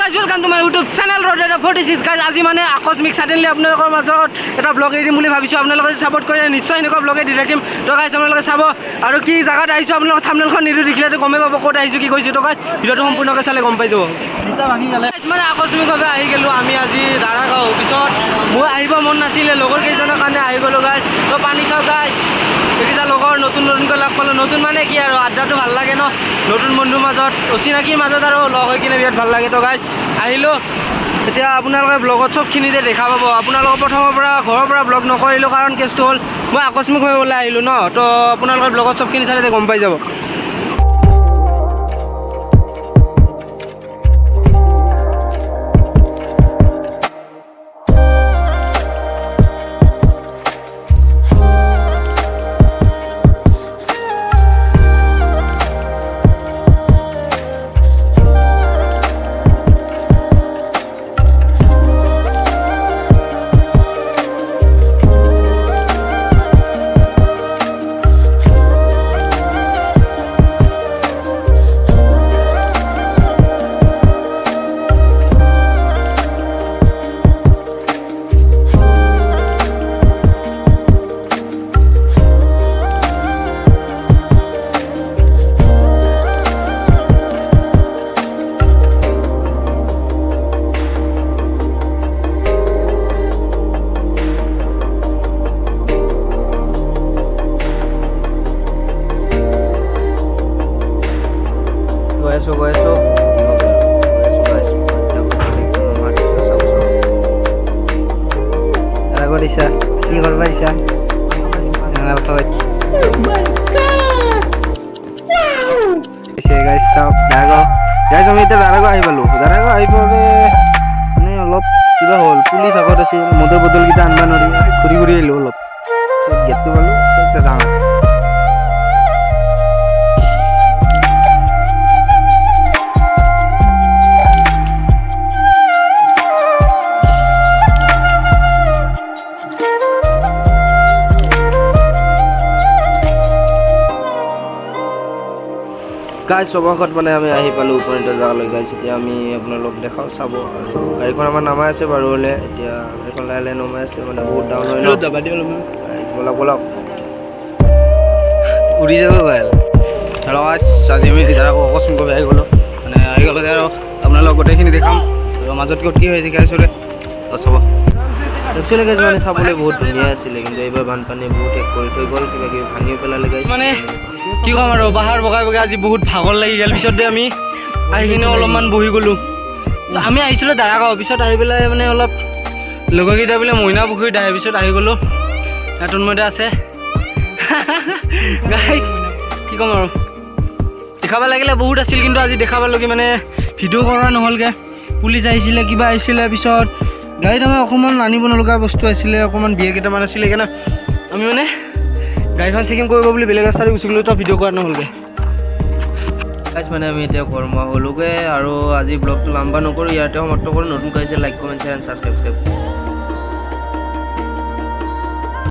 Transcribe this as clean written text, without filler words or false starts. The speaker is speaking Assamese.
guys welcome to my YouTube channel ৰড 46 গাইজ আজি মানে আকস্মিক সাডেনলি আপোনালোকৰ মাজত এটা ব্লগ এৰি দিম বুলি ভাবিছোঁ আপোনালোকে সাপোৰ্ট কৰি নিশ্চয় এনেকুৱা ব্লগ এৰি থাকিম তো গাইজ আপোনালোকে চাব আৰু কি জায়গাত আহিছোঁ আপোনালোকৰ থাম্বনেলখন নিদু দেখিলেতো গমেই পাব ক'ত আহিছোঁ কি কৈছোঁ তো গাইজ ভিডিঅ'টো সম্পূৰ্ণকৈ চালে গম পাই যাব নিচা ভাঙি গ'লে মানে আকস্মিকভাৱে আহি গ'লোঁ আমি আজি দাৰাগাঁও পিছত মোৰ আহিব মন নাছিলে লগৰ কেইজনৰ কাৰণে আহি গ'লোঁ গাইজ তো পানী খাওঁ গাইজ দেখিছা লগৰ নতুনকৈ লগ পালোঁ নতুন মানে কি আৰু আড্ডাটো ভাল লাগে ন নতুন বন্ধুৰ মাজত অচিনাকিৰ মাজত আৰু লগ হৈ কিনে বিৰাট ভাল লাগে তো গাইজ আহিলোঁ এতিয়া আপোনালোকে ব্লগত চবখিনিতে দেখা পাব আপোনালোকৰ প্ৰথমৰ পৰা ঘৰৰ পৰা ব্লগ নকৰিলোঁ কাৰণ কেছটো হ'ল মই আকস্মিকভাৱে ওলাই আহিলোঁ ন তো আপোনালোকৰ ব্লগত চবখিনি চালে গম পাই যাব গৈ আছোঁ দিছা কি কৰবা দিছা আমি এতিয়া দাৰাগাঁও আহি পালোঁ দাৰাগাঁও আহি পালে মানে অলপ কিবা হ'ল পুলিচ আগত আছিল মদৰ বটলকেইটা আনবা নোৱাৰি ঘূৰি ঘূৰি আহিলোঁ অলপ গেটটো পালোঁ এতিয়া যাওঁ গাইজ চবত মানে আমি আহি পালোঁ উপনীত জেগালৈ গাইজ এতিয়া আমি আপোনালোক দেখাওঁ চাব আৰু গাড়ীখন আমাৰ নামাই আছে বাৰু হ'লে এতিয়া গাড়ীখন লাহে লাহে নমাই আছে মানে বহুত ডাউন হয় গাইজ বলক বলক উৰি যাব ভাল হেল্ল' গাইজ আজি আমি আকৌ আকস্মিকভাৱে আহি গ'লোঁ মানে আহি গ'লে আৰু আপোনালোক গোটেইখিনি দেখাম আৰু মাজত ক'ত কি হৈছে গাইজ হ'লে চাব একচুৱেলি গাইজ মানে চাবলৈ বহুত ধুনীয়া আছিলে কিন্তু এইবাৰ বানপানী বহুত শেষ কৰি থৈ গ'ল কিবা কিবি ভাঙি পেলালে গাইজ মানে কি ক'ম আৰু পাহাৰ বগাই বগাই আজি বহুত ভাগৰ লাগি গ'ল পিছতে আমি আহি কিনে অলপমান বহি গ'লোঁ আমি আহিছিলোঁ দাৰাগাঁও পিছত আহি পেলাই মানে অলপ লগৰকেইটা বোলে মইনা পুখুৰীত আহি পিছত আহি গ'লোঁ নতুন মতে আছে গাইজ কি ক'ম আৰু দেখাব লাগিলে বহুত আছিল কিন্তু আজি দেখা পালোঁ কি মানে ভিডিঅ' কৰা নহ'লগৈ পুলিচ আহিছিলে কিবা আহিছিলে পিছত গাড়ীত আমাৰ অকণমান আনিব নলগা বস্তু আছিলে অকণমান বিয়েৰ কেইটামান আছিলে সেইকাৰণে আমি মানে গাড়ীখন চেকিং কৰিব বুলি বেলেগ ৰাস্তাতে গুচি গ'লোঁ তো ভিডিঅ' কৰা নহ'লগৈ গাইজ মানে আমি এতিয়া কৰ্মা হ'লোগৈ আৰু আজি ব্লগটো লাম্বা নকৰোঁ ইয়াতে সমাপ্ত কৰোঁ নতুন কৰিছে like comment share and subscribe